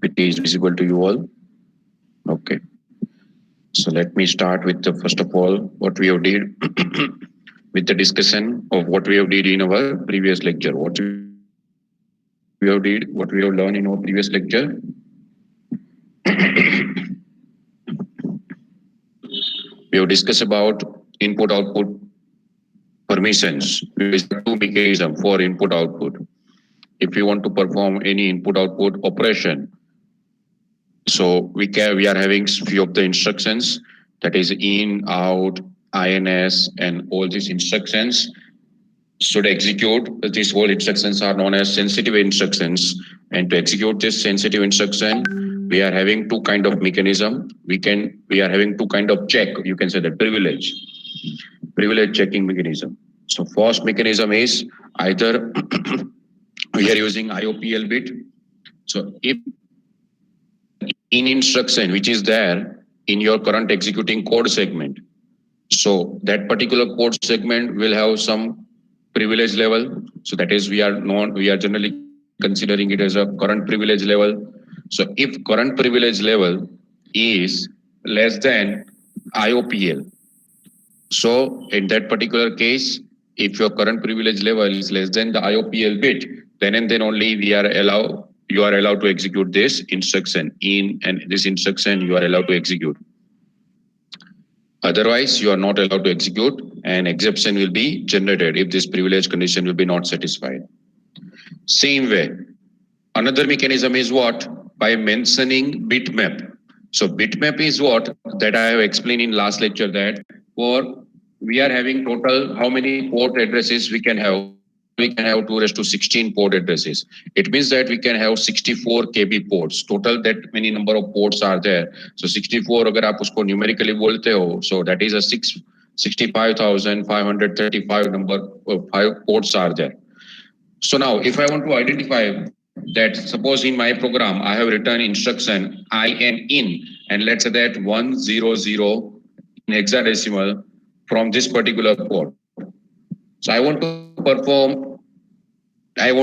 PPT is visible to you all. Okay. So let me start with the first of all what we have did with the discussion of what we have did in our previous lecture. What we have did, what we have learned in our previous lecture. We have discussed about input output permissions. There is two mechanism for input output. If you want to perform any input output operation, so we are having few of the instructions, that is in, out, ins, and all these instructions should execute. These whole instructions are known as sensitive instructions, and to execute this sensitive instruction, we are having two kind of mechanism. We are having two kind of check. You can say that privilege checking mechanism. So first mechanism is either we are using IOPL bit. So if in instruction which is there in your current executing code segment, so that particular code segment will have some privilege level. So that is we are generally considering it as a current privilege level. So if current privilege level is less than IOPL, so in that particular case, if your current privilege level is less than the IOPL bit, then and then only you are allowed to execute this instruction in, and this instruction you are allowed to execute. Otherwise, you are not allowed to execute, and exception will be generated if this privilege condition will be not satisfied. Same way, another mechanism is what? By mentioning bitmap. So bitmap is what that I have explained in last lecture, that for we are having total how many port addresses we can have. We can have 2 raised to 16 port addresses. It means that we can have 64 KB ports. Total that many number of ports are there. So 64 अगर आप उसको numerically बोलते हो, so that is a 65,535 number of 5 ports are there. So now if I want to identify that, suppose in my program I have written instruction in, and let's say that 100 in hexadecimal from this particular port. So I want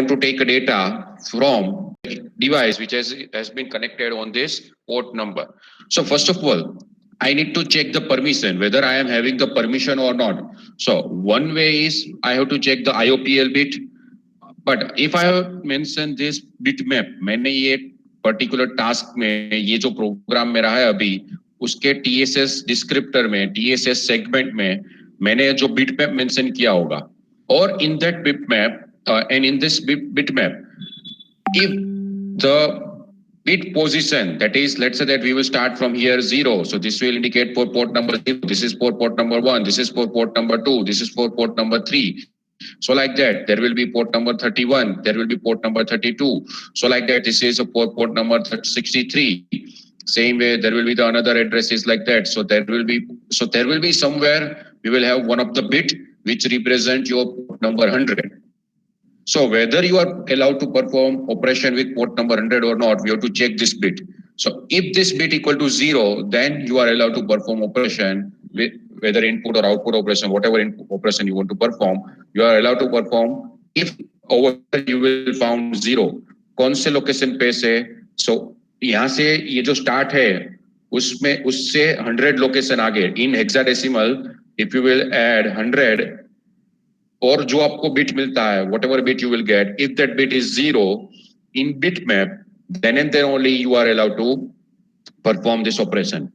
to take a data from device which has been connected on this port number. So first of all, I need to check the permission, whether I am having the permission or not. So one way is I have to check the IOPL bit. But if I have mentioned this bitmap, मैंने ये particular task में ये जो program मेरा है अभी उसके TSS descriptor में, TSS segment में मैंने जो bitmap mention किया होगा, or in that bitmap and in this bitmap, if the bit position, that is, let's say that we will start from here 0, so this will indicate for port number 0, this is for port number 1, this is for port number 2, this is for port number 3. So like that, there will be port number 31, there will be port number 32. So like that, this is a port number 63. Same way, there will be the another addresses like that. So there will be somewhere we will have one of the bit which represent your port number 100. So whether you are allowed to perform operation with port number 100 or not, we have to check this bit. So if this bit equal to 0, then you are allowed to perform operation with whether input or output operation, whatever input operation you want to perform, you are allowed to perform. If over you will found 0, कौन से location पे से, so यहाँ से ये जो start है उसमें उससे 100 लोकेशन आगे इन hexadecimal, if you will add 100 और जो आपको बिट मिलता है, whatever bit you will get, if that bit is 0 in bitmap, then and then only you are allowed to perform this operation.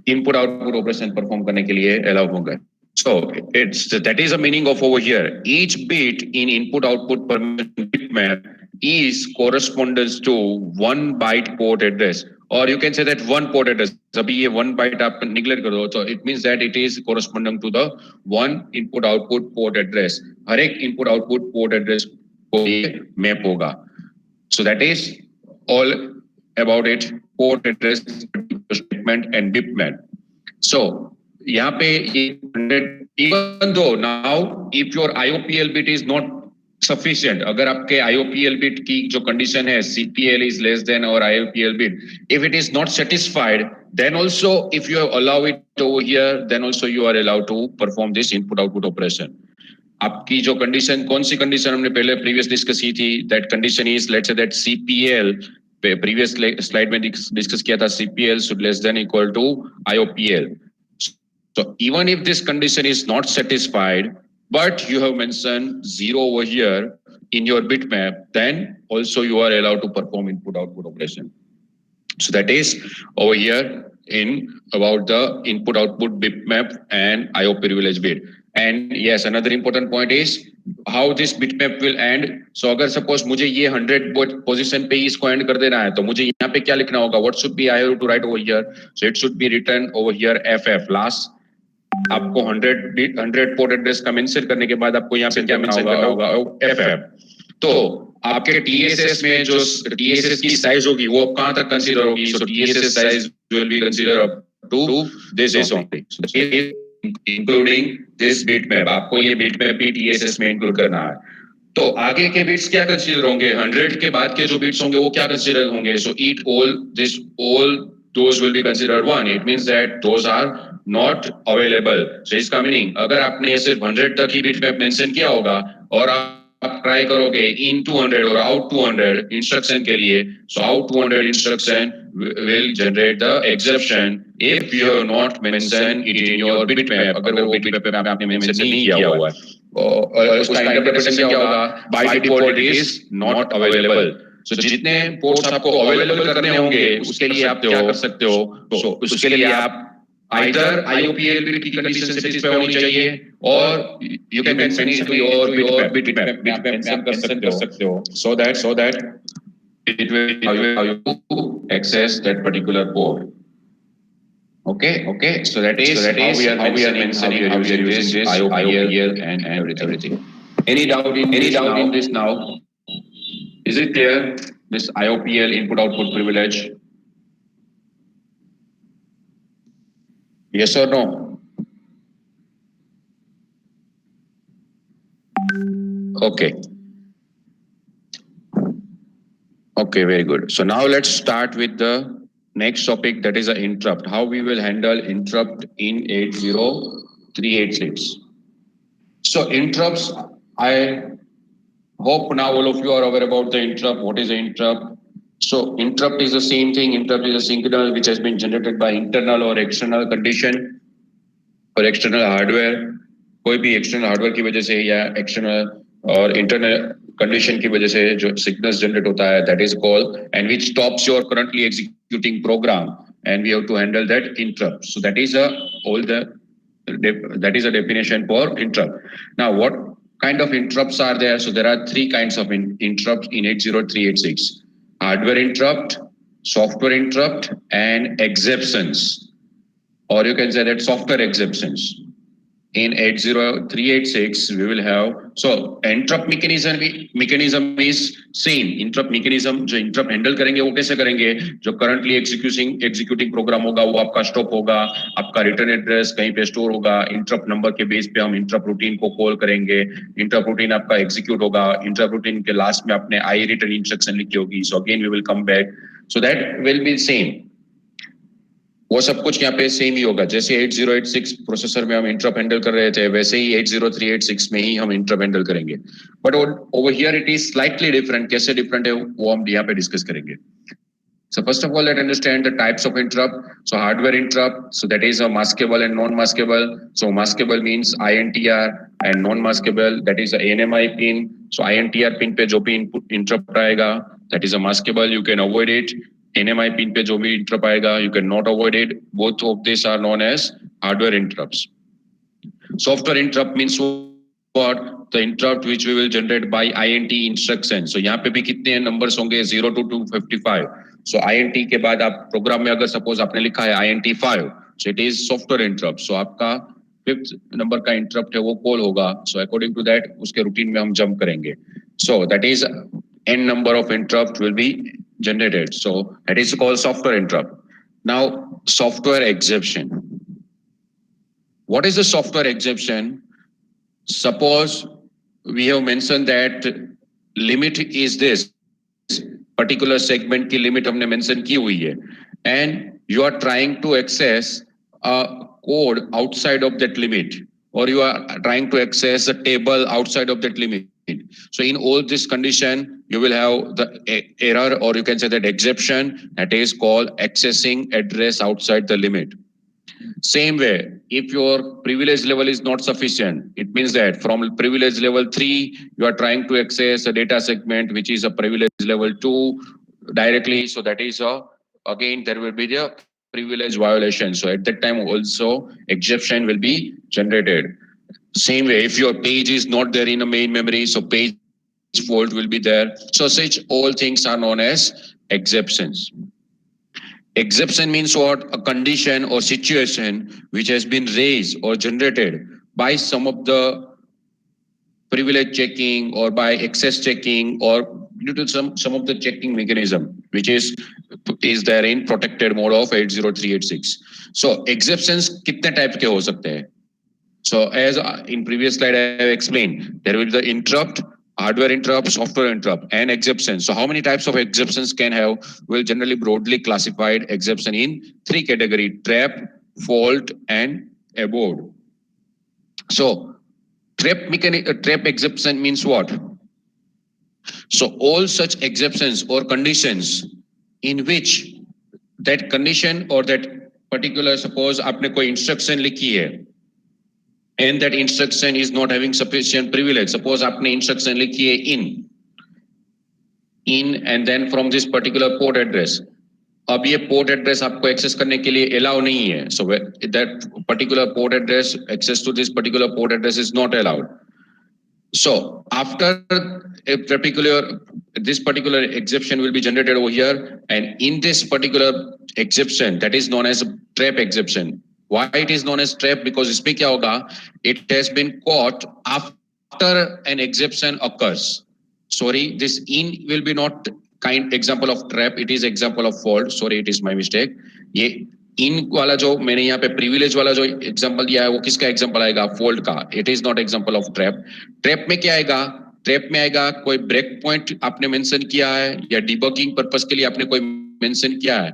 Input output operation perform करने के लिए allow होगा. So that is the meaning of over here. Each bit in input output permission bitmap is correspondence to 1 byte port address, or you can say that 1 port address. अभी ये 1 byte आप neglect कर दो, so it means that it is corresponding to the 1 input output port address. हर एक input output port address को ये map होगा. So that is all about it. Port address statement and bitmap. So यहाँ पे ये 100, even though now if your IOPL bit is not sufficient, अगर आपके IOPL bit की जो condition है CPL is less than or IOPL bit, if it is not satisfied, then also if you allow it over here, then also you are allowed to perform this input output operation. आपकी जो condition, कौन सी condition हमने पहले previous discuss की थी, that condition is let's say that CPL previous slide में discuss किया था CPL should less than equal to IOPL. So even if this condition is not satisfied, but you have mentioned 0 over here in your bitmap, then also you are allowed to perform input-output operation. So that is over here in about the input-output bitmap and IO privilege bit. And yes, another important point is how this bitmap will end. So अगर suppose मुझे ये 100 position पे इसको end कर देना है, तो मुझे यहाँ पे क्या लिखना होगा? What should be I have to write over here? So it should be written over here FF last. आपको 100 पोर्ट एड्रेस का मेंशन करने के बाद आपको यहाँ पे क्या मेंशन करना होगा? FF. तो आपके TSS में जो TSS की साइज होगी वो कहाँ तक कंसीडर होगी? So TSS size will be considered up to this is only. So including this bitmap. आपको ये bitmap भी TSS में include करना है. तो आगे के बिट्स क्या कंसीडर होंगे? 100 के बाद के जो बिट्स होंगे वो क्या कंसीडर होंगे? So all those will be considered one. It means that those are not available. So इसका मीनिंग अगर आपने सिर्फ 100 तक ही बिटमैप मेंशन किया होगा और आप ट्राई करोगे in 200 और out 200 इंस्ट्रक्शन के लिए, so out 200 instruction will generate the exception if you have not mentioned it in your bitmap. अगर वो bitmap पे आपने मेंशन नहीं किया हुआ है, उसका इंटरप्रिटेशन क्या होगा? By default it is not available. So जितने पोर्ट्स आपको अवेलेबल करने होंगे उसके लिए आप क्या कर सकते हो? So उसके लिए आप either IOPL की condition satisfy होनी चाहिए और you can mention it to your bitmap mention कर सकते हो so that it will allow you to access that particular port. Okay. So that is how we are mentioning how we are using this IOPL and everything. Any doubt in this now? Is it clear? This IOPL input-output privilege? Yes or no? Okay. Okay, very good. So now let's start with the next topic, that is an interrupt. How we will handle interrupt in 80386. So interrupts, I hope now all of you are aware about the interrupt. What is an interrupt? So interrupt is the same thing. Interrupt is a signal which has been generated by internal or external condition or external hardware. कोई भी external hardware की वजह से या external और internal condition की वजह से जो signals generate होता है, that is called, and which stops your currently executing program, and we have to handle that interrupt. So that is a definition for interrupt. Now what kind of interrupts are there? So there are three kinds of interrupts in 80386. Hardware interrupt, software interrupt, and exceptions. Or you can say that software exceptions. In 80386, we will have, so interrupt mechanism is same. Interrupt mechanism, जो interrupt handle करेंगे वो कैसे करेंगे? जो currently executing program होगा वो आपका stop होगा, आपका return address कहीं पे store होगा, interrupt number के base पे हम interrupt routine को call करेंगे, interrupt routine आपका execute होगा, interrupt routine के last में आपने I return instruction लिखी होगी, so again we will come back, so that will be same. वो सब कुछ यहाँ पे सेम ही होगा. जैसे 8086 प्रोसेसर में हम इंटरप्ट हैंडल कर रहे थे वैसे ही 80386 में ही हम इंटरप्ट हैंडल करेंगे. But over here it is slightly different. कैसे डिफरेंट है वो हम यहाँ पे डिस्कस करेंगे. So first of all, let's understand the types of interrupt. So hardware interrupt, so that is a maskable and non-maskable. So maskable means INTR and non-maskable, that is a ANMI pin. So INTR pin पे जो भी interrupt आएगा, that is a maskable, you can avoid it. NMI pin पे जो भी interrupt आएगा, you cannot avoid it. Both of these are known as hardware interrupts. Software interrupt means what? The interrupt which we will generate by INT instruction. So यहाँ पे भी कितने numbers होंगे? 0 to 255. So INT के बाद आप programme में अगर सपोज आपने लिखा है INT5, so it is software interrupt. So आपका 5th नंबर का interrupt है वो कॉल होगा. So according to that उसके रूटीन में हम जंप करेंगे. So that is n number of interrupt will be generated. So that is called software interrupt. Now software exception. What is the software exception? Suppose we have mentioned that limit is this. Particular segment की limit हमने mention की हुई है, and you are trying to access a code outside of that limit, or you are trying to access a table outside of that limit. So in all this condition, you will have the error, or you can say that exception, that is called accessing address outside the limit. Same way, if your privilege level is not sufficient, it means that from privilege level 3, you are trying to access a data segment which is a privilege level 2 directly. So that is again, there will be the privilege violation. So at that time also, exception will be generated. Same way, if your page is not there in a main memory, so page fault will be there. So such all things are known as exceptions. Exception means what? A condition or situation which has been raised or generated by some of the privilege checking or by access checking or due to some of the checking mechanism which is there in protected mode of 80386. So exceptions कितने type के हो सकते हैं? So as in previous slide I have explained, there will be the interrupt, hardware interrupt, software interrupt, and exception. So how many types of exceptions can have? Will generally broadly classified exception in three category: trap, fault, and abort. So trap exception means what? So all such exceptions or conditions in which that condition or that particular, suppose आपने कोई instruction लिखी है and that instruction is not having sufficient privilege. Suppose आपने instruction लिखी है in and then from this particular port address. अब ये port address आपको access करने के लिए allow नहीं है. So that particular port address, access to this particular port address is not allowed. So after a this particular exception will be generated over here, and in this particular exception, that is known as a trap exception. Why it is known as trap? Because इसमें क्या होगा? It has been caught after an exception occurs. Sorry, this in will be not kind example of trap. It is example of fault. Sorry, it is my mistake. ये इन वाला जो मैंने यहाँ पे privilege वाला जो एग्जांपल दिया है वो किसका एग्जांपल आएगा? फोल्ड का. It is not example of trap. Trap में क्या आएगा? ट्रैप में आएगा कोई ब्रेक पॉइंट आपने मेंशन किया है या डिबगिंग पर्पस के लिए आपने कोई मेंशन किया है,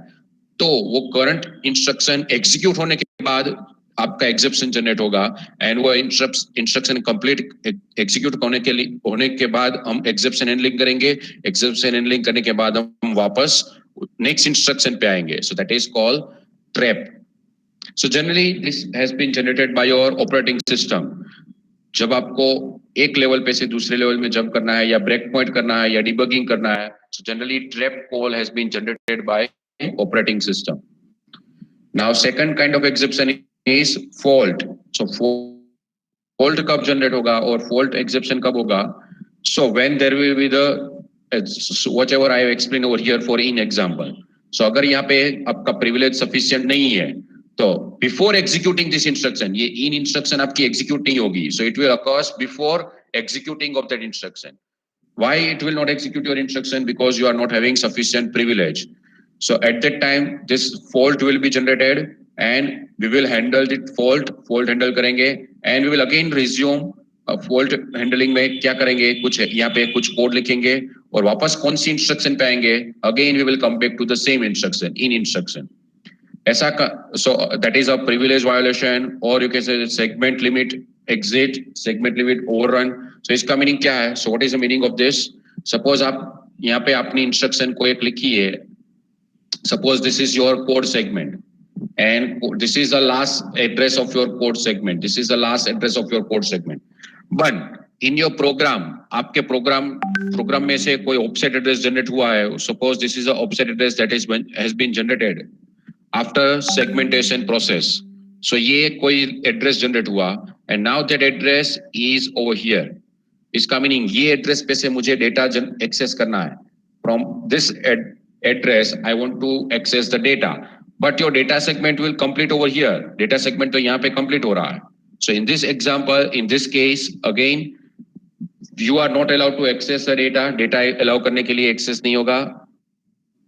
तो वो करंट इंस्ट्रक्शन एग्जीक्यूट होने के बाद आपका एक्सेप्शन जनरेट होगा एंड वो इंस्ट्रक्शन कंप्लीट एग्जीक्यूट होने के बाद हम एक्सेप्शन हैंडलिंग करेंगे. एक्सेप्शन हैंडलिंग करने के बाद हम वापस नेक्स्ट इंस्ट्रक्शन पे आएंगे. So that is called trap. So generally this has been generated by your operating system. जब आपको एक लेवल पे से दूसरे लेवल में जंप करना है या ब्रेक पॉइंट करना है या डिबगिंग करना है, so generally trap call has been generated by operating system. Now second kind of exception is fault. So fault कब generate होगा और fault exception कब होगा? So when there will be the whatever I have explained over here for in example. So अगर यहाँ पे आपका privilege sufficient नहीं है, तो before executing this instruction, ये in instruction आपकी execute नहीं होगी. So it will occur before executing of that instruction. Why it will not execute your instruction? Because you are not having sufficient privilege. So at that time, this fault will be generated and we will handle the fault handle करेंगे and we will again resume fault handling में क्या करेंगे? कुछ यहाँ पे कुछ code लिखेंगे और वापस कौन सी इंस्ट्रक्शन पे आएंगे? Again we will come back to the same instruction, in instruction. ऐसा so that is a privilege violation or you can say segment limit exit, segment limit overrun. So इसका मीनिंग क्या है? So what is the meaning of this? Suppose आप यहाँ पे अपनी instruction को एक लिखी है. Suppose this is your code segment and this is the last address of your code segment. This is the last address of your code segment. But in your program, आपके program में से कोई offset address generate हुआ है. Suppose this is a offset address that has been generated after segmentation process. So ये कोई address generate हुआ and now that address is over here. इसका meaning ये address पे से मुझे data access करना है. From this address, I want to access the data. But your data segment will complete over here. Data segment तो यहाँ पे complete हो रहा है. So in this example, in this case, again, you are not allowed to access the data. Data allow करने के लिए access नहीं होगा.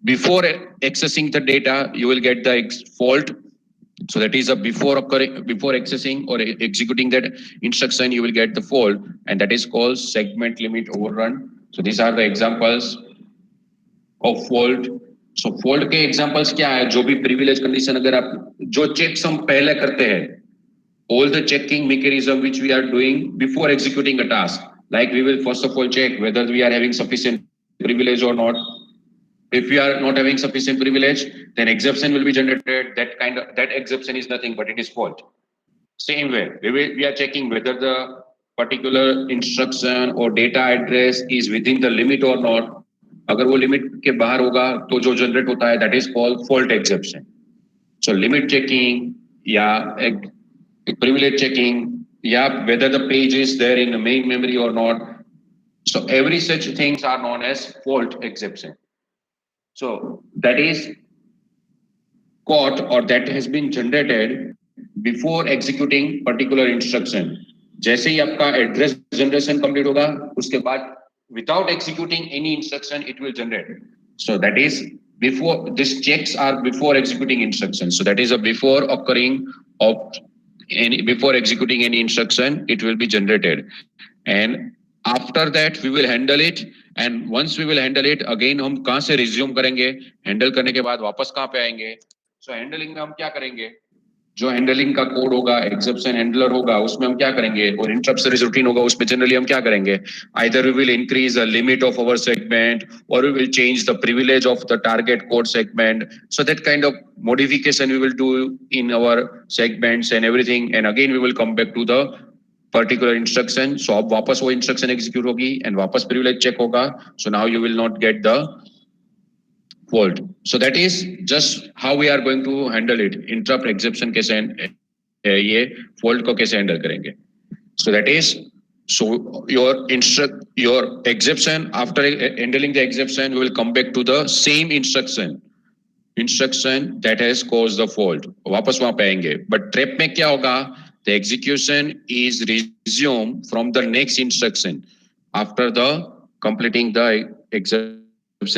Before accessing the data, you will get the fault. So that is a before accessing or executing that instruction, you will get the fault, and that is called segment limit overrun. So these are the examples of fault. So fault के examples क्या है? जो भी privilege condition अगर आप जो checks हम पहले करते हैं, all the checking mechanism which we are doing before executing a task, like we will first of all check whether we are having sufficient privilege or not. If we are not having sufficient privilege, then exception will be generated. That exception is nothing but it is fault. Same way, we are checking whether the particular instruction or data address is within the limit or not. अगर वो limit के बाहर होगा तो जो generate होता है that is called fault exception. So limit checking, yeah, privilege checking, yeah, whether the page is there in the main memory or not. So every such things are known as fault exception. So that is caught or that has been generated before executing particular instruction. जैसे ही आपका address generation complete होगा, उसके बाद without executing any instruction, it will generate. So that is before these checks are before executing instruction. So that is a before occurring of before executing any instruction, it will be generated. And after that we will handle it. And once we will handle it, again हम कहाँ से resume करेंगे, handle करने के बाद वापस कहाँ पे आएंगे. So handling में हम क्या करेंगे, जो हैंडलिंग का कोड होगा, एक्सेप्शन हैंडलर होगा, उसमें हम क्या करेंगे, और इंटरप्ट सर्विस रूटीन होगा, उसमें जनरली हम क्या करेंगे, either we will increase the limit of our segment और we will change the privilege of the target code segment. So that kind of modification we will do in our segments and everything, and again we will come back to the particular instruction. So अब वापस वो instruction execute होगी and वापस privilege check होगा. So now you will not get the fault. So that is just how we are going to handle it. Interrupt exception कैसे ये fault को कैसे handle करेंगे. So that is, so your exception, after handling the exception, we will come back to the same instruction that has caused the fault. वापस वहाँ पे आएंगे. But trap में क्या होगा? The execution is resumed from the next instruction after the completing the exception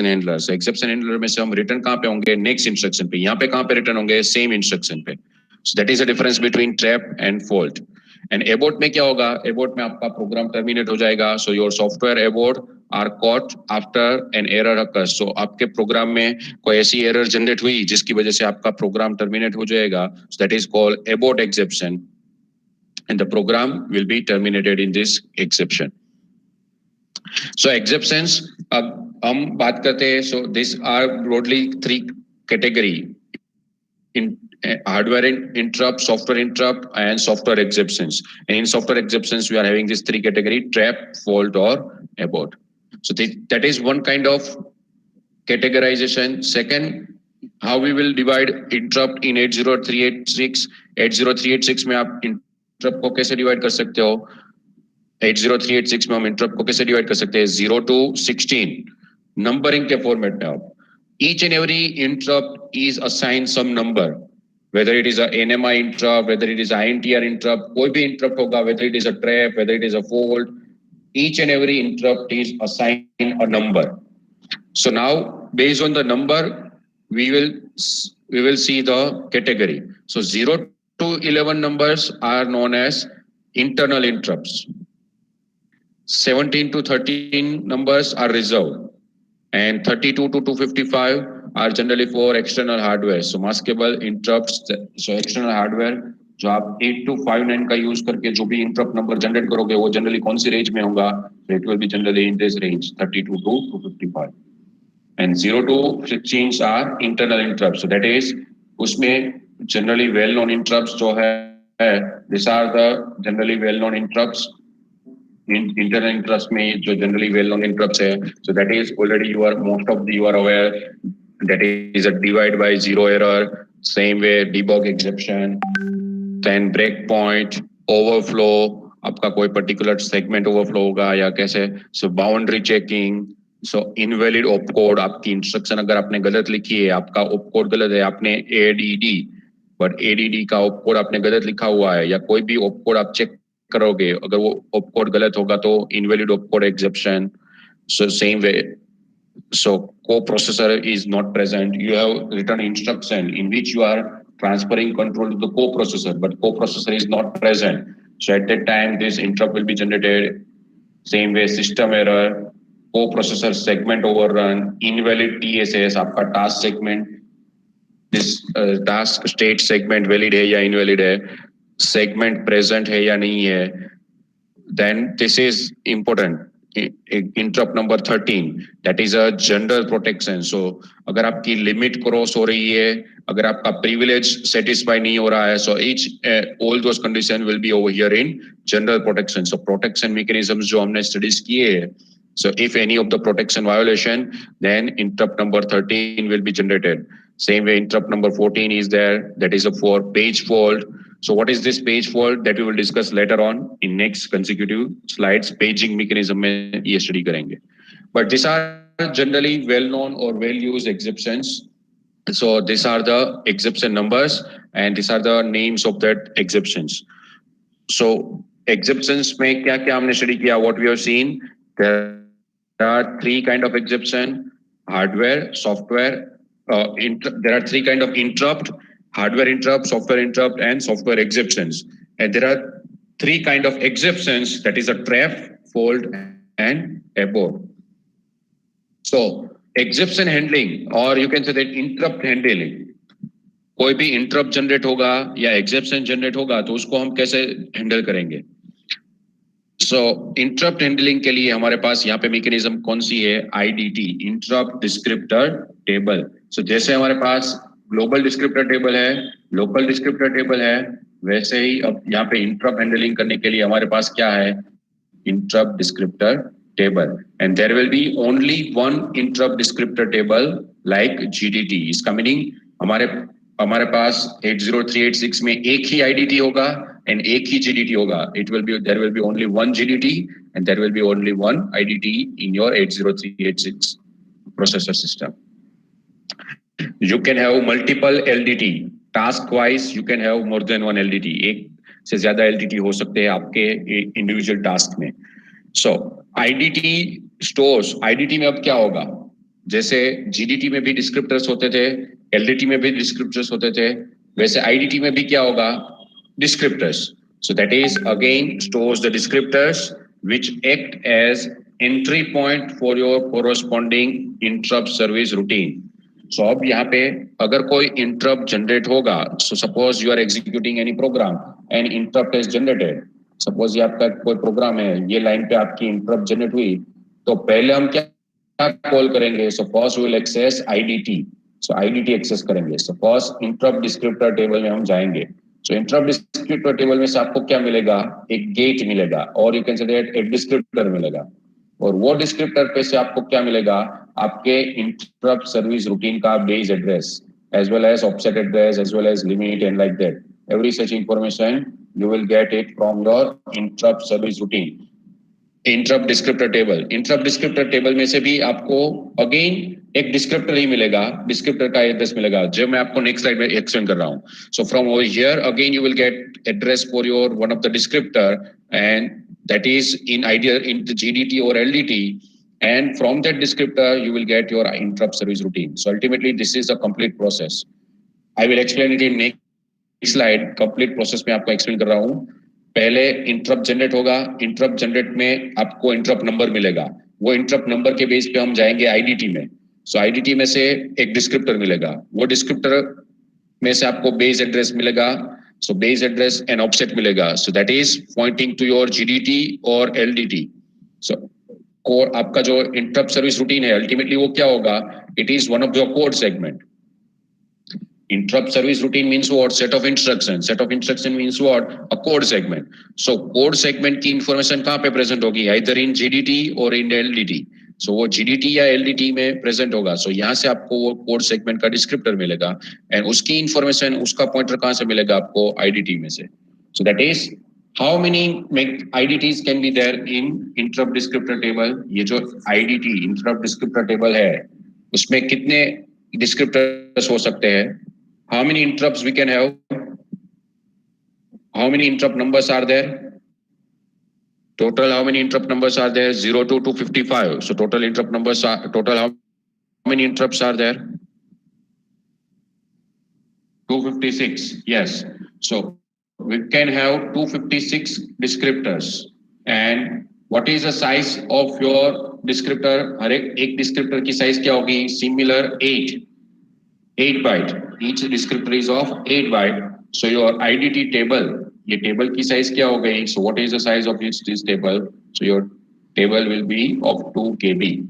handler. So exception handler में से हम रिटर्न कहाँ पे होंगे, नेक्स्ट इंस्ट्रक्शन पे. यहाँ पे कहाँ पे रिटर्न होंगे, सेम इंस्ट्रक्शन पे. So that is the difference between trap and fault. And abort में क्या होगा, abort में आपका प्रोग्राम टर्मिनेट हो जाएगा. So your software abort are caught after an error occurs. So आपके प्रोग्राम में कोई ऐसी एरर जनरेट हुई जिसकी वजह से आपका प्रोग्राम टर्मिनेट हो जाएगा. So that is called abort exception, and the program will be terminated in this exception. So exceptions, हम बात करते हैं. So these are broadly three category: in hardware interrupt, software interrupt, and software exceptions. And in software exceptions, we are having these three category: trap, fault, or abort. So that is one kind of categorization. Second, how we will divide interrupt in 80386. 80386 में आप interrupt को कैसे divide कर सकते हो? 80386 में हम interrupt को कैसे डिवाइड कर सकते हैं? 0 to 16 नंबरिंग के फॉर्मेट में. आप each and every interrupt is assigned some number, whether it is a NMI interrupt, whether it is a INTR interrupt, कोई भी interrupt होगा, whether it is a trap, whether it is a fault, each and every interrupt is assigned a number. So now based on the number we will see the category. So 0 to 11 numbers are known as internal interrupts. 17 to 13 numbers are reserved, and 32 to 255 are generally for external hardware. So maskable interrupts. So external hardware जो आप 8259 का use करके जो भी interrupt number generate करोगे वो generally कौन सी range में होगा? So it will be generally in this range 32 to 255. And 0 to 16 are internal interrupts. So that is उसमें generally well known interrupts जो है, these are the generally well known interrupts. Internal interrupts में जो generally well known interrupts है. So that is already you are aware that is a divide by zero error. Same way debug exception, then breakpoint, overflow, आपका कोई particular segment overflow होगा या कैसे. So boundary checking. So invalid opcode, आपकी instruction अगर आपने गलत लिखी है, आपका opcode गलत है, आपने ADD but ADD का opcode आपने गलत लिखा हुआ है, या कोई भी opcode आप check करोगे, अगर वो opcode गलत होगा तो invalid opcode exception. So same way, so coprocessor is not present, you have written instruction in which you are transferring control to the coprocessor, but coprocessor is not present. So at that time this interrupt will be generated. Same way system error, coprocessor segment overrun, invalid TSS, आपका task segment, this task state segment valid है या invalid है, segment present है या नहीं है. Then this is important. interrupt number 13, that is a general protection. So अगर आपकी लिमिट क्रॉस हो रही है, अगर आपका privilege satisfy नहीं हो रहा है, so each all those condition will be over here in general protection. So protection mechanisms जो हमने studies किए हैं, so if any of the protection violation, then interrupt number 13 will be generated. Same way interrupt number 14 is there, that is a for page fault. So what is this page fault, that we will discuss later on in next consecutive slides. Paging mechanism में ये study करेंगे. But these are generally well known or well used exceptions. So these are the exception numbers and these are the names of that exceptions. So exceptions में क्या क्या हमने study किया, what we have seen, there are three kind of exception: hardware, software. There are three kind of interrupt: hardware interrupt, software interrupt, and software exceptions. And there are three kind of exceptions, that is a trap, fault, and abort. So exception handling, or you can say that interrupt handling, कोई भी interrupt generate होगा या exception generate होगा तो उसको हम कैसे handle करेंगे. सो इंटरप्ट हैंडलिंग के लिए हमारे पास यहाँ पे मैकेनिज्म कौन सी है, आईडीटी, इंटरप्ट डिस्क्रिप्टर टेबल. सो जैसे हमारे पास ग्लोबल डिस्क्रिप्टर टेबल है, लोकल डिस्क्रिप्टर टेबल है, वैसे ही अब यहाँ पे इंटरप्ट हैंडलिंग करने के लिए हमारे पास क्या है, interrupt descriptor table. And there will be only one interrupt descriptor table like GDT. इसका मीनिंग हमारे पास 80386 में एक ही IDT होगा and एक ही GDT होगा. There will be only one GDT and there will be only one IDT in your 80386 processor system. You can have multiple LDT. Task wise you can have more than one LDT. एक से ज्यादा LDT हो सकते हैं आपके individual task में. सो IDT stores, IDT में अब क्या होगा, जैसे जीडीटी में भी डिस्क्रिप्टर्स होते थे, एलडीटी में भी डिस्क्रिप्टर्स होते थे, वैसे आईडीटी में भी क्या होगा, descriptors. So that is again stores the descriptors which act as entry point for your corresponding interrupt service routine. So अब यहाँ पे अगर कोई interrupt generate होगा, so suppose you are executing any program and interrupt is generated. Suppose ये आपका कोई program है, ये line पे आपकी interrupt generate हुई, तो पहले हम क्या call करेंगे? So first we will access IDT. So IDT access करेंगे. So first interrupt descriptor table में हम जाएंगे. So interrupt descriptor table में से आपको क्या मिलेगा? एक gate मिलेगा, और you can say that एक descriptor मिलेगा. और वो डिस्क्रिप्टर पे से आपको क्या मिलेगा? आपके इंटरप्ट सर्विस रूटीन का base address, as well as offset address, as well as limit and like that. Every such information you will get it from your interrupt service routine. Interrupt descriptor table, interrupt descriptor table में से भी आपको again एक descriptor ही मिलेगा, descriptor का address मिलेगा, जो मैं आपको नेक्स्ट स्लाइड में एक्सप्लेन कर रहा हूँ. So from over here again you will gate address for your one of the descriptor, and that is in either in the GDT or LDT, and from that descriptor you will get your interrupt service routine. So ultimately this is a complete process. I will explain it in next slide. Complete process में आपको explain कर रहा हूँ. पहले interrupt generate होगा, interrupt generate में आपको interrupt number मिलेगा, वो इंटरप्ट नंबर के बेस पे हम जाएंगे आईडीटी में. सो आईडीटी में से एक डिस्क्रिप्टर मिलेगा, वो डिस्क्रिप्टर में से आपको बेस एड्रेस मिलेगा. So base address and offset मिलेगा. So that is pointing to your GDT or LDT. So core आपका जो interrupt service routine है, ultimately वो क्या होगा? It is one of your code segment. Interrupt service routine means what? Set of instructions. Set of instruction means what? A code segment. So code segment की information कहाँ पे present होगी? Either in GDT or in LDT. So वो GDT या LDT में present होगा. So यहाँ से आपको वो code segment का descriptor मिलेगा, and उसकी information, उसका pointer कहाँ से मिलेगा आपको? IDT में से. So that is how many IDTs can be there in interrupt descriptor table. ये जो IDT interrupt descriptor table है, उसमें कितने descriptors हो सकते हैं? How many interrupts we can have? How many interrupt numbers are there? Total, how many interrupt numbers are there? 0 to 255. So total interrupt numbers are, total how many interrupts are there? 256, yes. So we can have 256 descriptors. And what is the size of your descriptor? हर एक descriptor की size क्या होगी? Similar 8 byte. Each descriptor is of 8 byte. So your IDT table, ये table की size क्या हो गई? So what is the size of this table? So your table will be of 2 KB.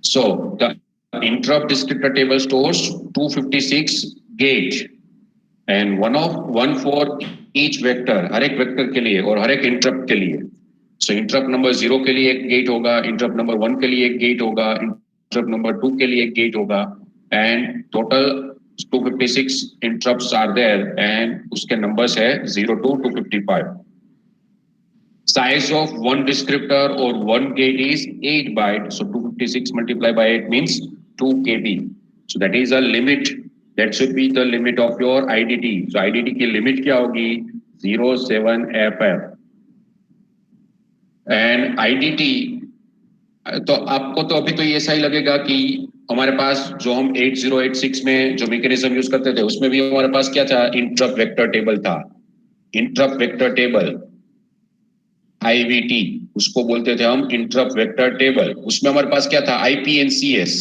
So the interrupt descriptor table stores 256 gate and one for each vector, हर एक vector के लिए और हर एक इंटरप्ट के लिए. So इंटरप्ट नंबर 0 के लिए एक गेट होगा, इंटरप्ट नंबर 1 के लिए एक गेट होगा, इंटरप्ट नंबर 2 के लिए एक गेट होगा, and total 256 interrupts are there and उसके नंबर्स है 0 to 255. Size of one descriptor or one gate is 8 bytes. So 256 multiplied by 8 means 2 KB. So that is a limit. That should be the limit of your IDT. So IDT की limit क्या होगी? 07FF. And IDT तो आपको तो अभी तो ये सही लगेगा कि हमारे पास जो हम 8086 में जो मैकेनिज्म यूज करते थे उसमें भी हमारे पास क्या था? इंटरप्ट वेक्टर टेबल था. इंटरप्ट वेक्टर टेबल IVT उसको बोलते थे हम इंटरप्ट वेक्टर टेबल. उसमें हमारे पास क्या था? IPNCS.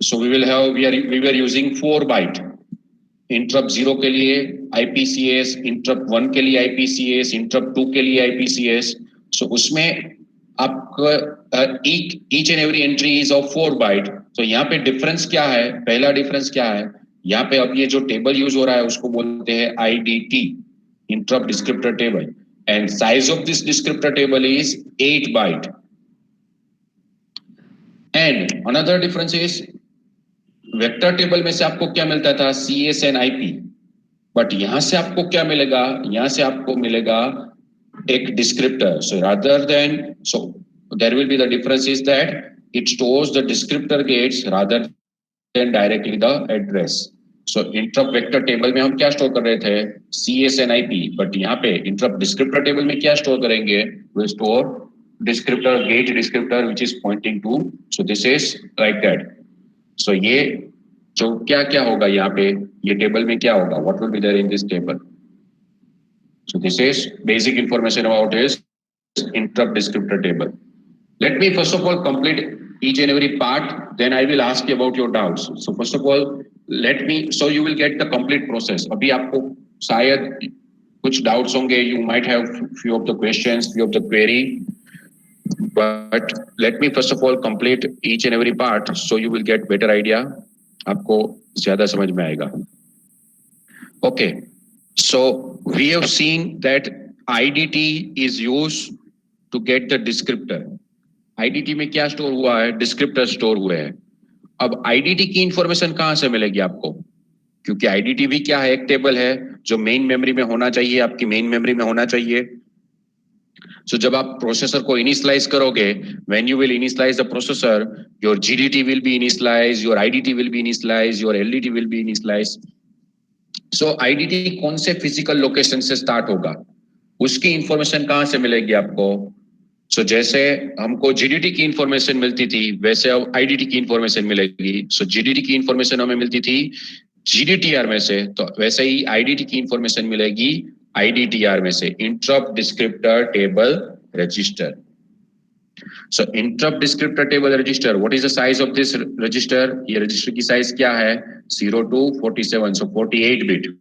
So we were using 4 byte. Interrupt 0 के लिए IPCS, इंटरप्ट 1 के लिए IPCS, इंटरप्ट 2 के लिए IPCS. So उसमें आपका each and every entry is of 4 byte. So यहाँ पे डिफरेंस क्या है? पहला डिफरेंस क्या है? यहाँ पे अब ये जो टेबल यूज हो रहा है उसको बोलते हैं IDT, interrupt descriptor table. And size of this descriptor table is 8 byte. And another difference is vector table में से आपको क्या मिलता था? CS and IP. बट यहां से आपको क्या मिलेगा? यहां से आपको मिलेगा एक descriptor. So rather than, so there will be the difference is that it stores the descriptor gates rather than directly the address. So interrupt vector table में हम क्या स्टोर कर रहे थे? CS and IP. बट यहाँ पे interrupt descriptor table में क्या स्टोर करेंगे? We store descriptor gate descriptor which is pointing to. So this is like that. So ये जो क्या क्या होगा यहाँ पे ये टेबल में क्या होगा? What will be there in this table? So this is basic information about his interrupt descriptor table. Let me first of all complete each and every part, then I will ask you about your doubts. So first of all, so you will get the complete process. अभी आपको शायद कुछ doubts होंगे, you might have few of the questions, few of the query, but let me first of all complete each and every part so you will get better idea. आपको ज़्यादा समझ में आएगा. Okay, so we have seen that IDT is used to get the descriptor. IDT में क्या store हुआ है? Descriptor store हुए हैं. अब IDT की इंफॉर्मेशन कहां से मिलेगी आपको? क्योंकि IDT भी क्या है? एक टेबल है जो मेन मेमोरी में होना चाहिए, आपकी मेन मेमोरी में होना चाहिए. So जब आप प्रोसेसर को इनिशियलाइज करोगे, when you will initialize the processor, your GDT will be initialized, your IDT will be initialized, your LDT will be initialized. So IDT कौन से फिजिकल लोकेशन से स्टार्ट होगा? उसकी इंफॉर्मेशन कहां से मिलेगी आपको? So जैसे हमको GDT की इंफॉर्मेशन मिलती थी वैसे अब IDT की इंफॉर्मेशन मिलेगी. So GDT की इंफॉर्मेशन हमें मिलती थी GDTR में से, तो वैसे ही IDT की इंफॉर्मेशन मिलेगी IDTR में से, interrupt descriptor table register. So interrupt descriptor table register, what is the size of this register? ये रजिस्टर की साइज क्या है? 0 to 47, so 48 bit.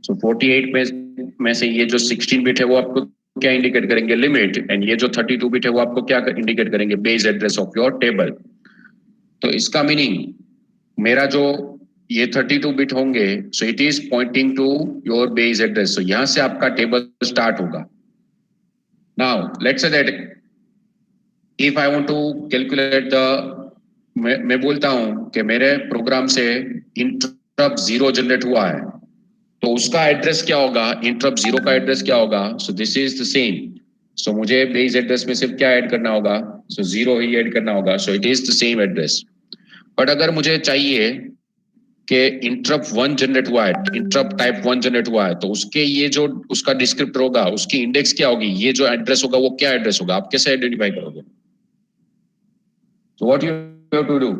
So 48 में से ये जो 16 bit है वो आपको क्या इंडिकेट करेंगे? लिमिट. एंड ये जो 32 बिट है वो आपको क्या इंडिकेट करेंगे? Base address of your table. तो इसका मीनिंग मेरा जो ये 32 बिट होंगे, so it is pointing to your base address. So यहां से आपका टेबल स्टार्ट होगा. Now let's say that if I want to calculate the, मैं बोलता हूं कि मेरे प्रोग्राम से इंटरप्ट 0 जनरेट हुआ है, तो उसका एड्रेस क्या होगा? इंटरप्ट 0 का एड्रेस क्या होगा? So this is the same. So मुझे बेस एड्रेस में सिर्फ क्या ऐड करना होगा? सो 0 ही ऐड करना होगा. सो it is the same address. But अगर मुझे चाहिए कि इंटरप्ट 1 जनरेट हुआ है, इंटरप्ट टाइप 1 जनरेट हुआ है, तो उसके ये जो उसका डिस्क्रिप्टर होगा, उसकी इंडेक्स क्या होगी? ये जो एड्रेस होगा वो क्या एड्रेस होगा? आप कैसे आइडेंटिफाई करोगे? So what you have to do?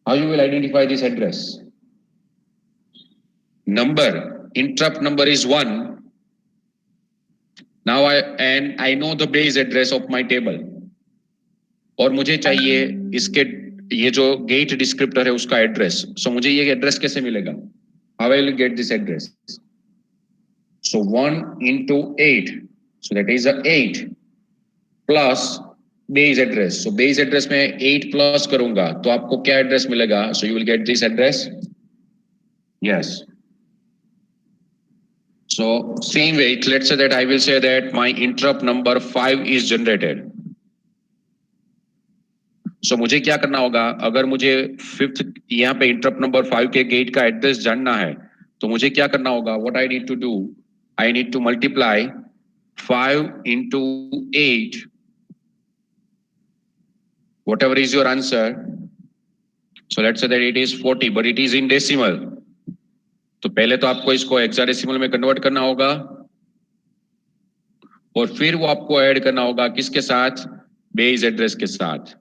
How you will identify this address? Number, interrupt number is 1. Now I know the base address of my table. और मुझे चाहिए इसके ये जो गेट डिस्क्रिप्टर है उसका एड्रेस. सो मुझे ये एड्रेस कैसे मिलेगा? How I will get this address? So 1 into 8. So that is a 8 plus base address. So base address में 8 plus करूंगा तो आपको क्या एड्रेस मिलेगा? So you will get this address. Yes. So same way, let's say that I will say that my interrupt number 5 is generated. So मुझे क्या करना होगा? अगर मुझे फिफ्थ यहाँ पे इंटरप्ट नंबर 5 के गेट का एड्रेस जानना है तो मुझे क्या करना होगा? What I need to do? I need to multiply 5 into 8. Whatever is your answer. So let's say that it is 40, but it is in decimal. तो पहले तो आपको इसको हेक्साडेसिमल में कन्वर्ट करना होगा और फिर वो आपको ऐड करना होगा किसके साथ? बेस एड्रेस के साथ.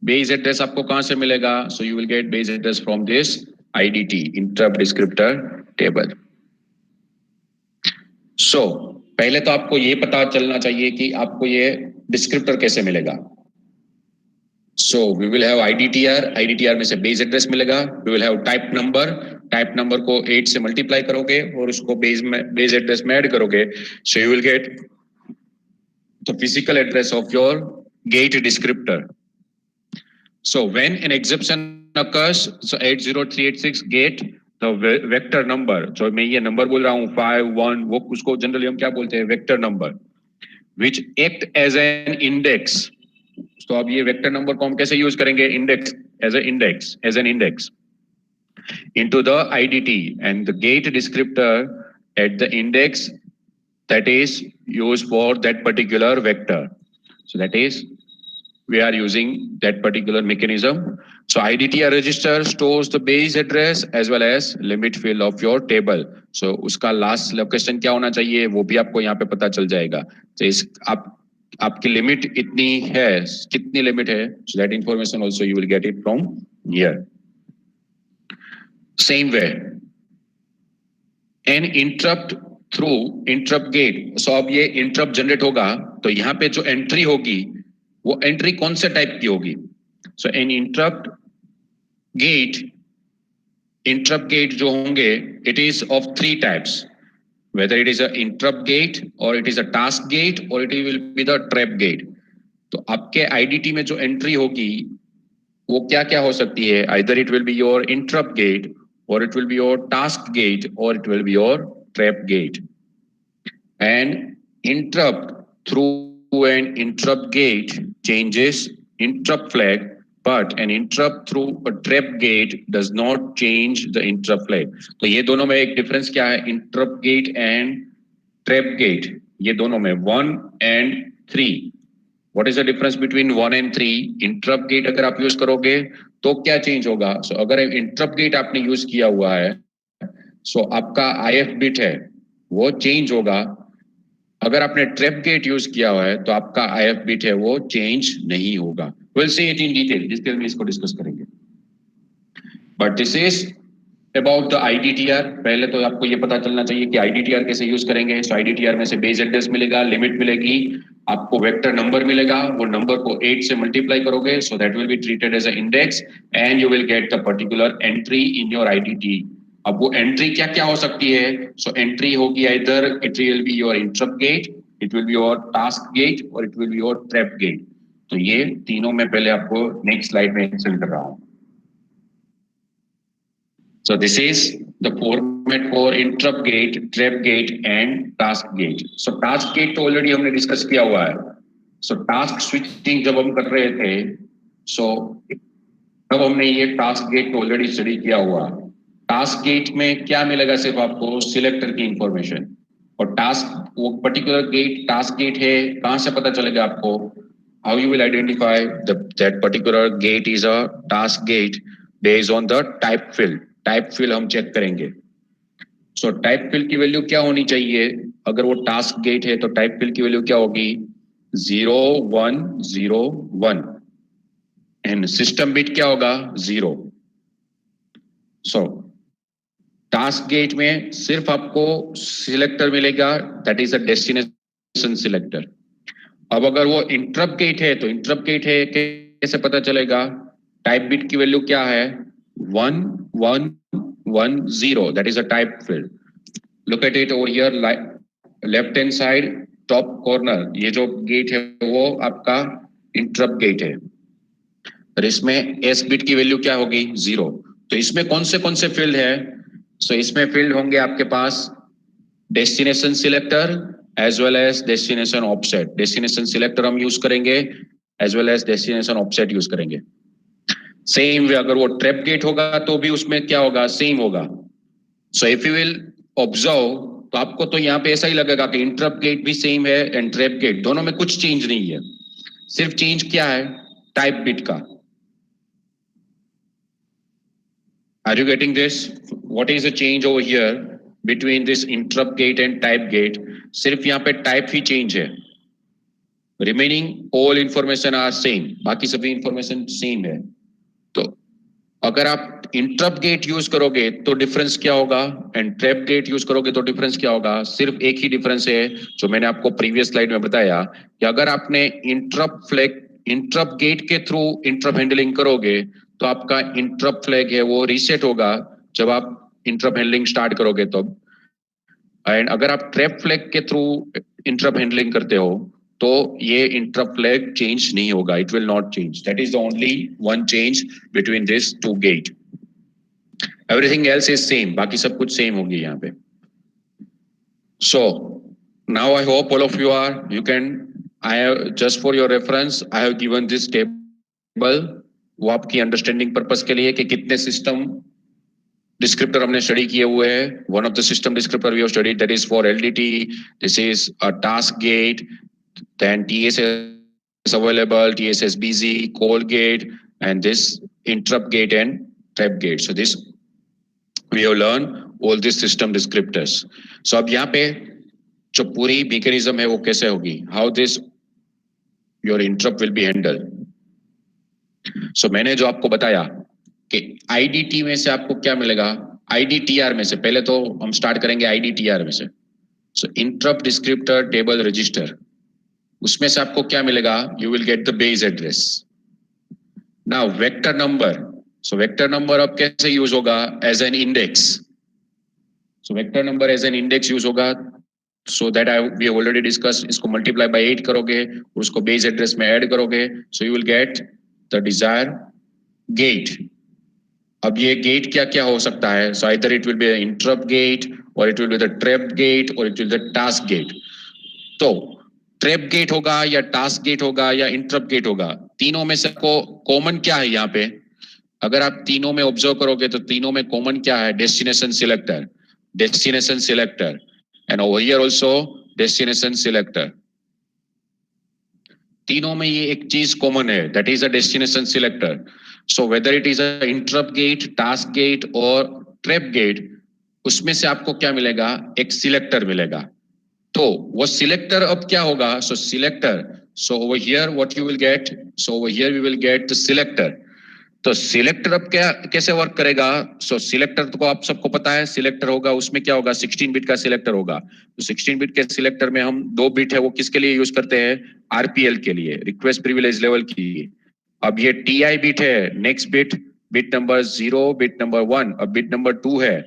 बेस एड्रेस आपको कहां से मिलेगा? So you will get base address from this IDT, interrupt descriptor table. So पहले तो आपको ये पता चलना चाहिए कि आपको ये डिस्क्रिप्टर कैसे मिलेगा. So we will have IDTR में से बेस एड्रेस मिलेगा. We will have type number को 8 से मल्टीप्लाई करोगे और उसको बेस एड्रेस में ऐड करोगे. So you will get the physical address of your gate descriptor. So when an exception occurs, so 80386 gate the vector number. So मैं ये number बोल रहा हूँ 5 1 वो उसको जनरली हम क्या बोलते हैं? Vector number which act as an index. तो अब ये वेक्टर नंबर को हम कैसे यूज करेंगे? Index as an index into the IDT and the gate descriptor at the index that is used for that particular vector. So that is we are using that particular mechanism. So IDTR register stores the base address as well as limit field of your table. So उसका last location क्या होना चाहिए वो भी आपको यहाँ पे पता चल जाएगा. So इस आपकी लिमिट इतनी है, कितनी लिमिट है? So that information also you will get it from here. Same way, an interrupt through interrupt gate. So अब ये interrupt generate होगा तो यहाँ पे जो entry होगी वो entry कौन से टाइप की होगी? So an interrupt gate जो होंगे it is of 3 types. Whether it is a interrupt gate or it is a task gate or it will be the trap gate. तो आपके IDT में जो एंट्री होगी वो क्या क्या हो सकती है? Either it will be your interrupt gate or it will be your task gate or it will be your trap gate. And interrupt through an interrupt gate changes interrupt flag, but an interrupt through a trap gate does not change the interrupt flag. तो ये दोनों में एक difference क्या है? interrupt gate and trap gate, ये दोनों में 1 and 3. What is the difference between 1 and 3? interrupt gate अगर आप यूज करोगे तो क्या चेंज होगा? So अगर interrupt gate आपने यूज किया हुआ है so आपका IF बिट है वो चेंज होगा. अगर आपने ट्रैप गेट यूज किया हुआ है तो आपका IF बिट है वो चेंज नहीं होगा. We'll see it in detail में इसको डिस्कस करेंगे. But this is about the IDTR. पहले तो आपको ये पता चलना चाहिए कि IDTR कैसे यूज करेंगे. So IDTR में से बेस एड्रेस मिलेगा, लिमिट मिलेगी, आपको वेक्टर नंबर मिलेगा, वो नंबर को 8 से मल्टीप्लाई करोगे so that will be treated as an index and you will get the particular entry in your IDT. अब वो एंट्री क्या क्या हो सकती है? So एंट्री होगी either it will be your interrupt gate, it will be your task gate or it will be your trap gate. तो ये तीनों में पहले आपको नेक्स्ट स्लाइड में एक्सप्लेन कर रहा हूँ. So this is the format for interrupt gate, trap gate and task gate. So task gate तो already हमने डिस्कस किया हुआ है. So task switching जब हम कर रहे थे, so तब हमने ये task gate तो already स्टडी किया हुआ. टास्क गेट में क्या मिलेगा? सिर्फ आपको सिलेक्टर की इंफॉर्मेशन. और टास्क वो पर्टिकुलर गेट टास्क गेट है कहां से पता चलेगा आपको? How you will identify that particular gate is a task gate based on the type field. Type field हम चेक करेंगे. सो टाइप फील्ड की वैल्यू क्या होनी चाहिए? अगर वो टास्क गेट है तो टाइप फील्ड की वैल्यू क्या होगी? 0 1 0 1 एंड सिस्टम बिट क्या होगा? 0. सो टास्क गेट में सिर्फ आपको सिलेक्टर मिलेगा, that is a destination selector. अब अगर वो इंटरप्ट गेट है तो इंटरप्ट गेट है कैसे पता चलेगा? टाइप बिट की वैल्यू क्या है? 1 1 1 0, that is a type field. Look at it over here left hand side top corner ये जो गेट है वो आपका इंटरप्ट गेट है, और इसमें एस बिट की वैल्यू क्या होगी 0। तो इसमें कौन से फील्ड है? सो इसमें फील्ड होंगे आपके पास destination selector as well as destination offset. Destination selector हम यूज करेंगे as well as destination offset use करेंगे। सेम वे अगर वो ट्रैप गेट होगा तो भी उसमें क्या होगा, सेम होगा। So if you will observe तो आपको तो यहाँ पे ऐसा ही लगेगा कि इंटरप्ट गेट भी सेम है एंड ट्रैप गेट, दोनों में कुछ चेंज नहीं है। सिर्फ चेंज क्या है, टाइप बिट का। Are you getting this? What is the change over here between this interrupt gate and type gate? सिर्फ यहाँ पे टाइप ही चेंज है, remaining all information are same, बाकी सभी इंफॉर्मेशन सेम है। तो अगर आप इंटरप्ट गेट यूज करोगे तो डिफरेंस क्या होगा, एंड ट्रैप गेट यूज करोगे तो डिफरेंस क्या होगा? सिर्फ एक ही डिफरेंस है जो मैंने आपको प्रीवियस स्लाइड में बताया कि अगर आपने इंटरप्ट गेट के थ्रू इंटरप्ट हैंडलिंग करोगे तो आपका इंटरप्ट फ्लैग है वो रीसेट होगा जब आप इंटरप्ट हैंडलिंग स्टार्ट करोगे तो। एंड अगर आप ट्रैप फ्लैग के थ्रू इंटरप्ट हैंडलिंग करते हो तो ये इंटरप्ट फ्लैग चेंज नहीं होगा, it will not change. That is the only one change between this two gate. Everything else is same, बाकी सब कुछ सेम होगी यहाँ पे। So now I hope all of you are you can, I have just for your reference I have given this table, वो आपकी understanding purpose के लिए कि कितने सिस्टम डिस्क्रिप्टर हमने स्टडी किए हुए हैं। One of the system descriptor we have studied that is for LDT, this is a task gate, then TSS available, TSS busy, call gate, and this interrupt gate and trap gate. So this we have learned all these system descriptors. So अब यहाँ पे जो पूरी mechanism है वो कैसे होगी, how this your interrupt will be handled. So मैंने जो आपको बताया कि IDT में से आपको क्या मिलेगा, IDTR में से, पहले तो हम स्टार्ट करेंगे IDTR में से। So interrupt descriptor table register, उसमें से आपको क्या मिलेगा, you will get the base address. Now vector number, so vector number अब कैसे यूज होगा, as an index. So vector number as an index use होगा, so that I we already discuss, इसको मल्टीप्लाई बाय 8 करोगे, उसको base address में add करोगे, so you will get the desire gate. अब ये गेट क्या क्या हो सकता है, so either it will be interrupt gate और it will be the trap gate और it will be the task gate. तो ट्रैप गेट होगा या टास्क गेट होगा या इंटरप्ट गेट होगा, तीनों में से को कॉमन क्या है यहाँ पे? अगर आप तीनों में ऑब्जर्व करोगे तो तीनों में कॉमन क्या है, destination selector, destination selector, and over here also destination selector. तीनों में ये एक चीज कॉमन है, that is a destination selector. So whether it is a interrupt gate, task gate और ट्रैप गेट, उसमें से आपको क्या मिलेगा, एक सिलेक्टर मिलेगा। तो वो सिलेक्टर अब क्या होगा, so selector, so over here what you will get, so over here we will get the selector. तो सिलेक्टर अब क्या कैसे वर्क करेगा, सो सिलेक्टर को आप सबको पता है, सिलेक्टर होगा उसमें क्या होगा, 16 बिट का सिलेक्टर होगा। तो 16 बिट के सिलेक्टर में हम 2 बिट है वो किसके लिए यूज करते हैं, आरपीएल के लिए, रिक्वेस्ट प्रिविलेज लेवल की। अब ये टीआई बिट है, next bit, bit number 0, bit number 1, अब बिट नंबर 2 है,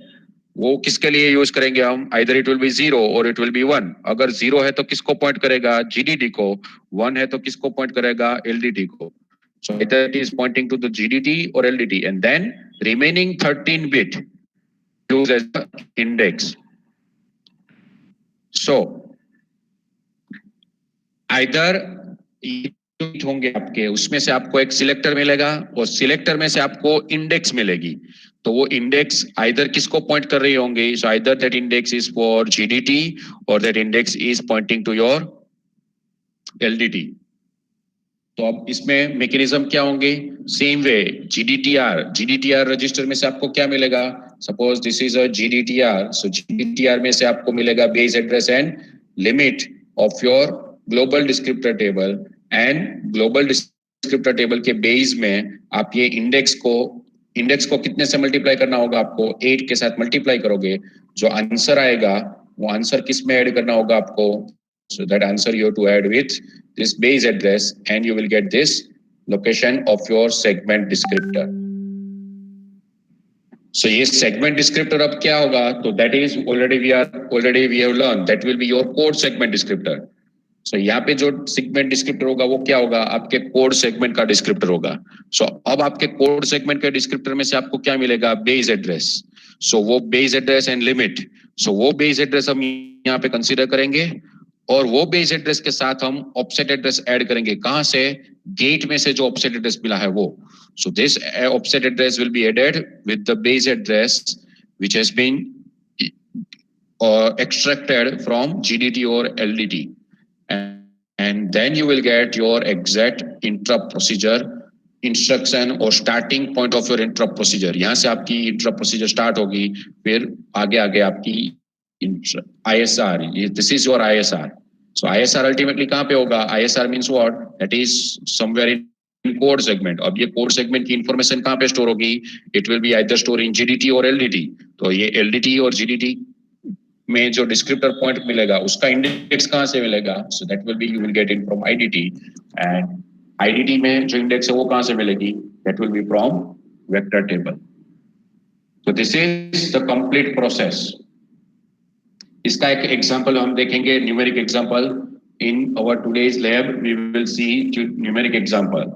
वो किसके लिए यूज करेंगे हम, आइदर इट विल बी 0 और इट विल बी 1। अगर 0 है तो किसको पॉइंट करेगा, जीडीटी को, 1 है तो किसको पॉइंट करेगा, एलडीटी को। So either it is pointing to the GDT or LDT, and then remaining 13 bit used as the index. So either होंगे आपके, उसमें से आपको एक सिलेक्टर मिलेगा और सिलेक्टर में से आपको इंडेक्स मिलेगी। तो वो इंडेक्स आइदर किसको पॉइंट कर रही होंगी, so either that index is for GDT और that index is pointing to your LDT. तो अब इसमें मैकेनिज्म क्या होंगे, सेम वे, जीडीटीआर रजिस्टर में से आपको क्या मिलेगा, सपोज दिस इज अ जीडीटीआर, सो जीडीटीआर में से आपको मिलेगा base address and limit of your global descriptor table, and global descriptor table के बेस में आप ये इंडेक्स को कितने से मल्टीप्लाई करना होगा, आपको 8 के साथ मल्टीप्लाई करोगे, जो आंसर आएगा वो आंसर किस में ऐड करना होगा आपको, so that answer you have to add with this base address and you will get this location of your segment descriptor. So ये segment descriptor अब क्या होगा? तो that is already we have learned that will be your code segment descriptor. So यहाँ पे जो segment descriptor होगा वो क्या होगा? आपके code segment का descriptor होगा. So अब आपके code segment के descriptor में से आपको क्या मिलेगा? Base address. So वो base address and limit. So वो base address हम यहाँ पे consider करेंगे और वो base address के साथ हम offset address add करेंगे. कहाँ से? Gate में से जो offset address मिला है वो. So this offset address will be added with the base address which has been extracted from GDT or LDT. And then you will get your exact interrupt procedure instruction or starting point of your interrupt procedure. यहाँ से आपकी interrupt procedure start होगी, फिर आगे आगे आपकी ISR. This is your ISR. So ISR ultimately कहाँ पे होगा? ISR means what? That is somewhere in code segment. अब ये कोड सेगमेंट की इंफॉर्मेशन कहाँ पे स्टोर होगी? It will be either store in GDT और एलडीटी. तो ये एलडीटी और जीडीटी में जो डिस्क्रिप्टर पॉइंट मिलेगा उसका इंडेक्स कहाँ से मिलेगा? So that will be you will get in from IDT. And IDT में जो इंडेक्स है वो कहाँ से मिलेगी? That will be from vector table. तो this is the complete process. इसका एक एग्जांपल हम देखेंगे, numeric example. In our today's lab we will see numeric example.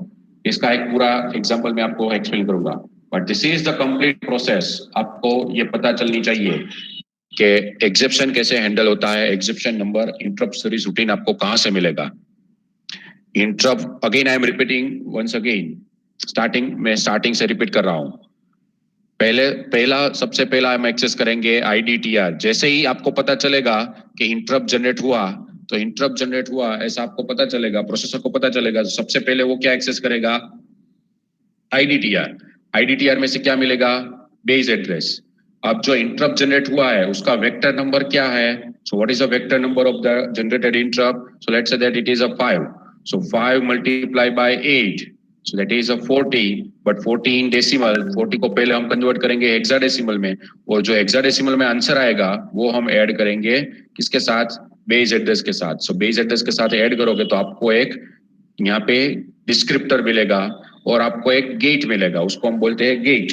इसका एक पूरा एग्जांपल मैं आपको एक्सप्लेन करूंगा. But this is the complete process. आपको ये पता चलनी चाहिए कि एक्सेप्शन कैसे हैंडल होता है, exception number, interrupt service routine आपको कहां से मिलेगा. Interrupt again I am repeating once again. Starting से रिपीट कर रहा हूं. सबसे पहला हम एक्सेस करेंगे आईडीटीआर. जैसे ही आपको पता चलेगा कि इंटरप्ट जनरेट हुआ, तो इंटरप्ट जनरेट हुआ ऐसा आपको पता चलेगा, प्रोसेसर को पता चलेगा. सबसे पहले वो क्या एक्सेस करेगा? आईडीटीआर. आईडीटीआर में से क्या मिलेगा? Base address. अब जो इंटरप्ट जनरेट हुआ है उसका वेक्टर नंबर क्या है? So what is the vector number of the generated interrupt? So let's say that it is 5. So 5 multiply by 8. So that is a 40, but 40 in decimal. 40 को पहले हम कन्वर्ट करेंगे hexadecimal में, और जो हेक्साडेसिमल में आंसर आएगा वो हम ऐड करेंगे किसके साथ? बेस एड्रेस के साथ. सो बेस एड्रेस के साथ ऐड करोगे तो आपको एक यहाँ पे डिस्क्रिप्टर मिलेगा और आपको एक गेट मिलेगा, उसको हम बोलते हैं गेट.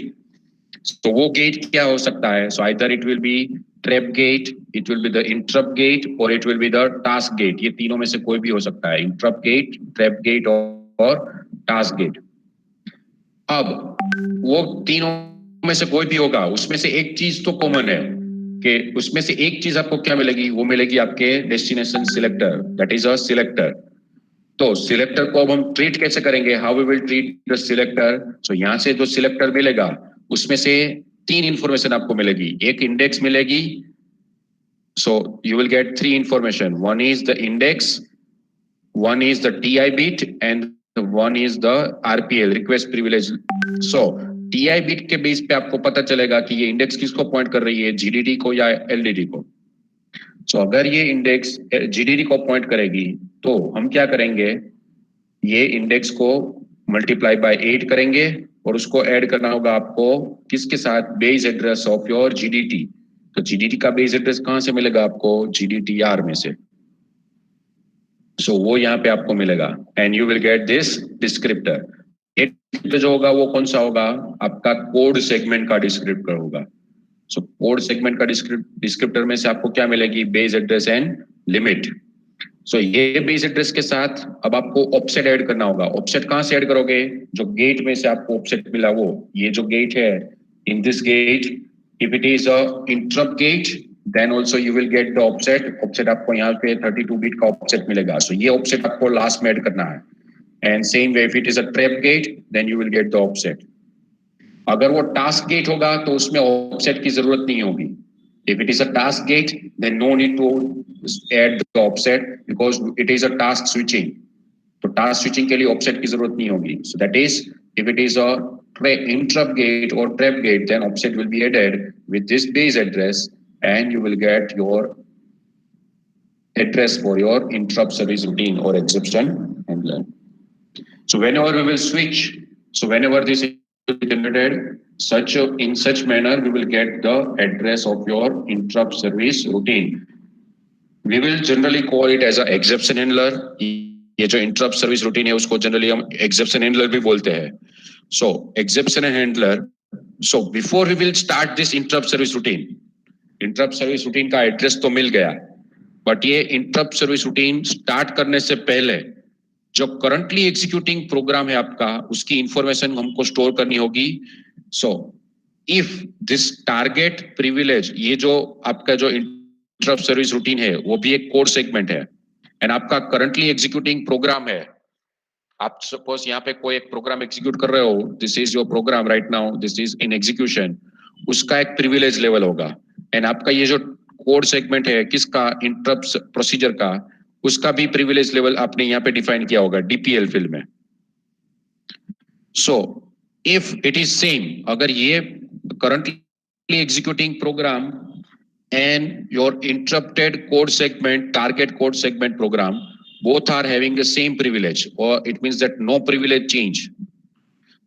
तो वो गेट क्या हो सकता है? So either it will be trap gate, it will be the interrupt gate, और it will be the task gate. ये तीनों में से कोई भी हो सकता है, इंटरप्ट गेट, ट्रैप गेट और टास्क गेट. अब वो तीनों में से कोई भी होगा, उसमें से एक चीज तो कॉमन है कि उसमें से एक चीज आपको क्या मिलेगी? वो मिलेगी आपके destination selector, that is a selector. तो सिलेक्टर को अब हम ट्रीट कैसे करेंगे? How we will treat the selector? So यहां से जो सिलेक्टर मिलेगा उसमें से 3 इंफॉर्मेशन आपको मिलेगी. एक इंडेक्स मिलेगी. सो you will gate 3 information. One is the index, one is the TI bit and one is the RPL, request privilege. So TI bit के बेस पे आपको पता चलेगा कि ये इंडेक्स किसको पॉइंट कर रही है, GDT को या LDT को. So अगर ये इंडेक्स GDT को पॉइंट करेगी तो हम क्या करेंगे? ये इंडेक्स को मल्टीप्लाई बाय 8 करेंगे और उसको ऐड करना होगा आपको किसके साथ? Base address of your GDT. तो GDT का बेस एड्रेस कहां से मिलेगा आपको? GDTR में से. सो वो यहाँ पे आपको मिलेगा and you will get this descriptor. जो होगा वो कौन सा होगा? आपका कोड सेगमेंट का डिस्क्रिप्टर होगा. सो कोड सेगमेंट का डिस्क्रिप्टर में से आपको क्या मिलेगी? Base address and limit. So ये बेस एड्रेस के साथ अब आपको ऑफसेट ऐड करना होगा. ऑफसेट कहां से ऐड करोगे? जो गेट में से आपको ऑफसेट मिला वो, ये जो गेट है, in this gate if it is a interrupt gate then also you will get the offset. Offset आपको यहाँ पे 32 बिट का offset मिलेगा. So ये offset आपको लास्ट में ऐड करना है. And same way if it is a trap gate, then you will get the offset. अगर वो task gate होगा तो उसमें offset की जरूरत नहीं होगी. If it is a task gate, then no need to add the offset because it is a task switching. तो task switching के लिए offset की जरूरत नहीं होगी. So that is if it is a interrupt gate or trap gate, then offset will be added with this base address. And you will get your address for your interrupt service routine or exception handler. So whenever we will switch, so whenever this is generated, in such manner we will get the address of your interrupt service routine. We will generally call it as a exception handler. ये जो interrupt service routine है उसको generally हम exception handler भी बोलते हैं. So exception handler So before we will start this interrupt service routine का address तो मिल गया, बट ये इंटरप्ट सर्विस रूटीन स्टार्ट करने से पहले जो करंटली एग्जीक्यूटिंग प्रोग्राम है आपका, उसकी इंफॉर्मेशन हमको स्टोर करनी होगी. So if this target privilege, ये जो आपका जो इंटरप्ट सर्विस रूटीन है वो भी एक कोड सेगमेंट है, एंड आपका करंटली एग्जीक्यूटिंग प्रोग्राम है. आप सपोज यहाँ पे कोई एक प्रोग्राम एग्जीक्यूट कर रहे हो, this is your program right now, this is in execution, उसका एक प्रिविलेज लेवल होगा. एंड आपका ये जो कोड सेगमेंट है किसका, इंटरप्ट प्रोसीजर का, उसका भी प्रिविलेज लेवल आपने यहाँ पे डिफाइन किया होगा डीपीएल फील्ड में. So if it is same, अगर ये currently executing program and your interrupted code segment, target code segment program, both are having the same privilege, or it means that no privilege change,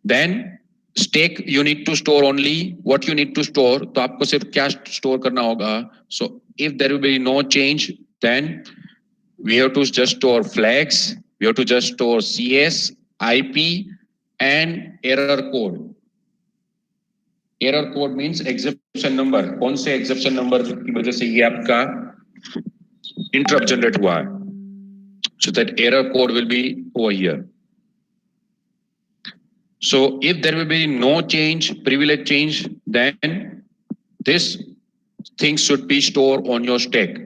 then stake you need to store only what you need to store. तो आपको सिर्फ क्या store करना होगा. So if there will be no change, then we have to just store flags, we have to just store CS, IP and error code. Error code means exception number, कौन से exception number की वजह से ये आपका interrupt generate हुआ है. So that error code will be over here. So if there will be no change, privilege change, then this things should be store on your stack.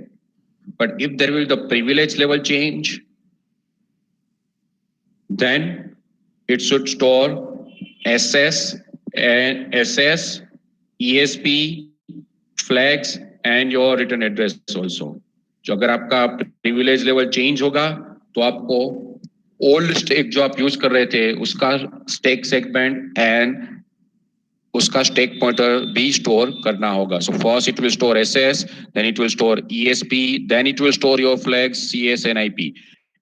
But if there will the privilege level change, then it should store SS and SS, ESP, flags and your return address also. जो अगर आपका privilege level change होगा तो आपको old stake जो आप use कर रहे थे उसका स्टेक सेगमेंट एंड उसका स्टेक पॉइंटर भी स्टोर करना होगा. So first it will store SS, then it will store ESP, then it will store your flags, CS and IP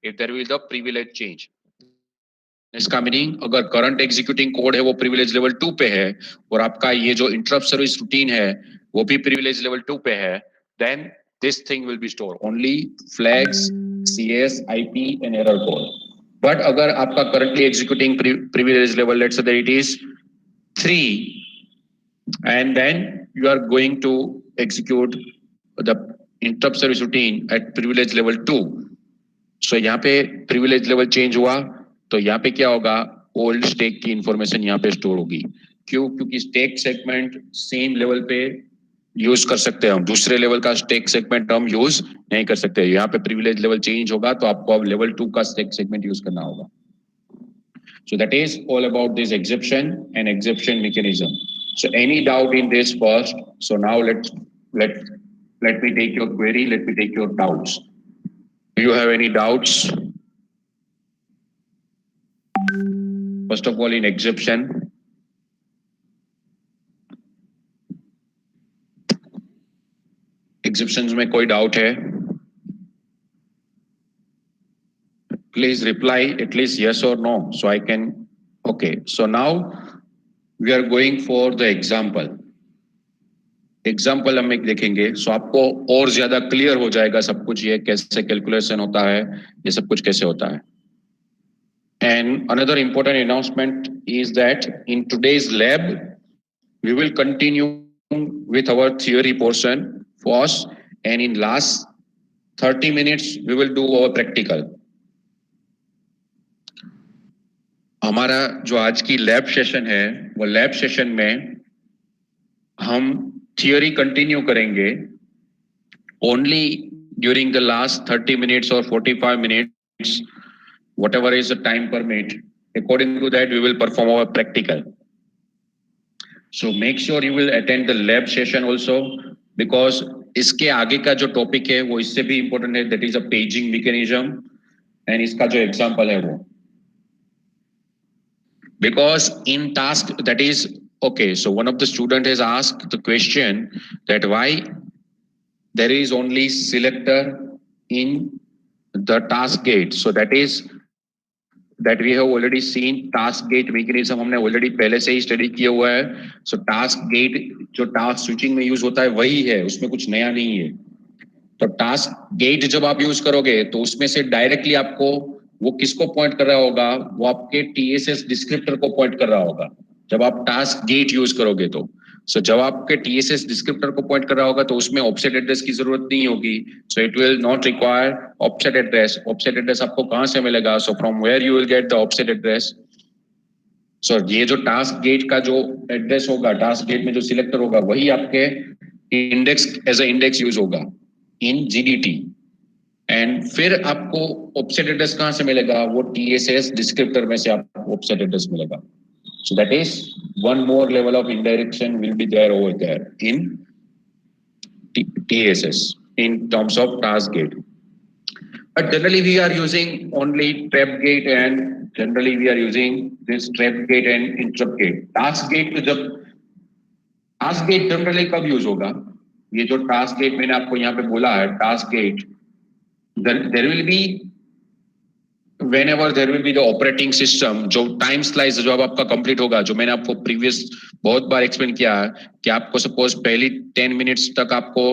if there will the privilege change. इसका meaning अगर current executing code है वो privilege level 2 पे है और आपका ये जो इंटरप्ट सर्विस रूटीन है वो भी प्रिविलेज लेवल 2 पे है, then this thing will be store only flags, CS, IP and error code. But अगर आपका currently executing privilege level let's say that it is 3 and then you are going to execute the interrupt service routine at privilege level 2. So यहाँ पे privilege level change हुआ तो यहाँ पे क्या होगा, ओल्ड स्टेक की इंफॉर्मेशन यहाँ पे स्टोर होगी. क्यों? क्योंकि स्टेक सेगमेंट सेम लेवल पे यूज कर सकते हैं हम, दूसरे लेवल का स्टेक सेगमेंट हम यूज नहीं कर सकते. यहाँ पे प्रिविलेज लेवल चेंज होगा तो आपको अब लेवल 2 का स्टेक सेगमेंट यूज करना होगा. So that is all about this exception and exception mechanism. So any doubt in this first? So now let me take your query, let me take your doubts. Do you have any doubts? First of all, in exception, exceptions में कोई doubt है? Please reply at least yes or no, so I can. Okay, so now we are going for the example. Example हम एक देखेंगे, so आपको और ज्यादा clear हो जाएगा सब कुछ, ये कैसे calculation होता है, ये सब कुछ कैसे होता है. And another important announcement is that in today's lab, we will continue with our theory portion first, and in last 30 minutes, we will do our practical. हमारा जो आज की लैब सेशन है, वो लैब सेशन में हम थियोरी कंटिन्यू करेंगे only during the last 30 minutes or 45 minutes, whatever is the time permit. According to that, we will perform our practical. So make sure you will attend the lab session also, because इसके आगे का जो topic है वो इससे भी important है, that is a paging mechanism, and इसका जो example है वो. Because in task that is okay, so one of the student has asked the question that why there is only selector in the task gate. So that is that we have already seen task gate mechanism, हमने already पहले से ही study किया हुआ है. So task gate जो task switching में use होता है वही है, उसमें कुछ नया नहीं है. तो task gate जब आप यूज करोगे तो उसमें से डायरेक्टली आपको वो किसको पॉइंट कर रहा होगा, वो आपके TSS डिस्क्रिप्टर को पॉइंट कर रहा होगा. जब आप टास्क गेट यूज करोगे तो जब आपके TSS डिस्क्रिप्टर को पॉइंट कर रहा होगा तो उसमें ऑफसेट एड्रेस की जरूरत नहीं होगी. So it will not require offset address. Offset address आपको कहां से मिलेगा? So from where you will get the offset address. So ये जो टास्क गेट का जो एड्रेस होगा, टास्क गेट में जो सिलेक्टर होगा, वही आपके index as a index use होगा इन GDT. एंड फिर आपको ऑफसेट एड्रेस कहां से मिलेगा? वो TSS डिस्क्रिप्टर में से आपको ऑफसेट एड्रेस मिलेगा. So that is one more level of indirection will be there over there in TSS in terms of task gate. But generally we are using only trap gate, and generally we are using this trap gate and interrupt gate. Task gate तो जब task gate generally कब use होगा? ये जो task gate मैंने आपको यहाँ पे बोला है, task gate, there will be whenever there will be the operating system, जो टाइम स्लाइस जो अब आपका कंप्लीट होगा, जो मैंने आपको प्रीवियस बहुत बार एक्सप्लेन किया है कि आपको सपोज पहली 10 मिनट्स तक आपको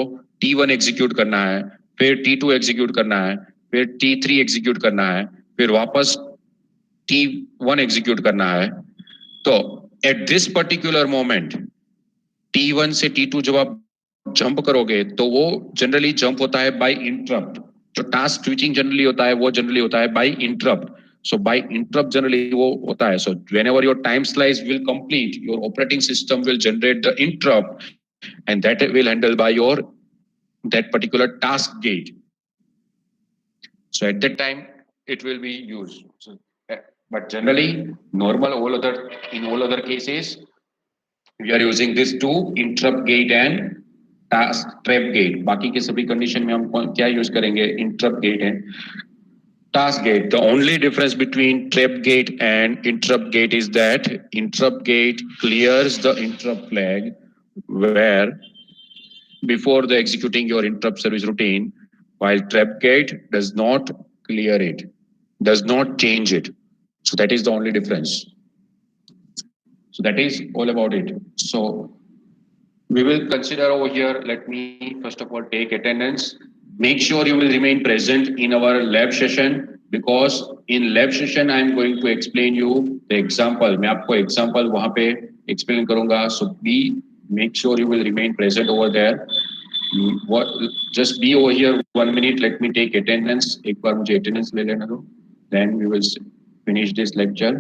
T1 एग्जीक्यूट करना है, फिर T2 एग्जीक्यूट करना है, फिर T3 एग्जीक्यूट करना है, फिर वापस T1 एग्जीक्यूट करना है. तो at this particular moment T1 से T2 जब आप जंप करोगे तो वो जनरली जंप होता है बाय इंटरप्ट. जो टास्क स्विचिंग जनरली होता है वो जनरली होता है by interrupt. So by interrupt generally वो होता है. So whenever your time slice will complete, your operating system will generate the interrupt, and that will handle by your that particular task gate. So at that time it will be used. So, but generally normal in all other cases we are using this two, interrupt gate and task trap gate. बाकी के सभी condition में हम क्या use करेंगे? Interrupt gate and task gate. The only difference between trap gate and interrupt gate is that interrupt gate clears the interrupt flag where before the executing your interrupt service routine, while trap gate does not clear it, does not change it. So that is the only difference. So that is all about it. So we will consider over here. Let me first of all take attendance. Make sure you will remain present in our lab session, because in lab session I am going to explain you the example. मैं आपको example वहाँ पे explain करूँगा. So make sure you will remain present over there. What, just be over here 1 minute. Let me take attendance. एक बार मुझे attendance ले लेना दो. Then we will finish this lecture.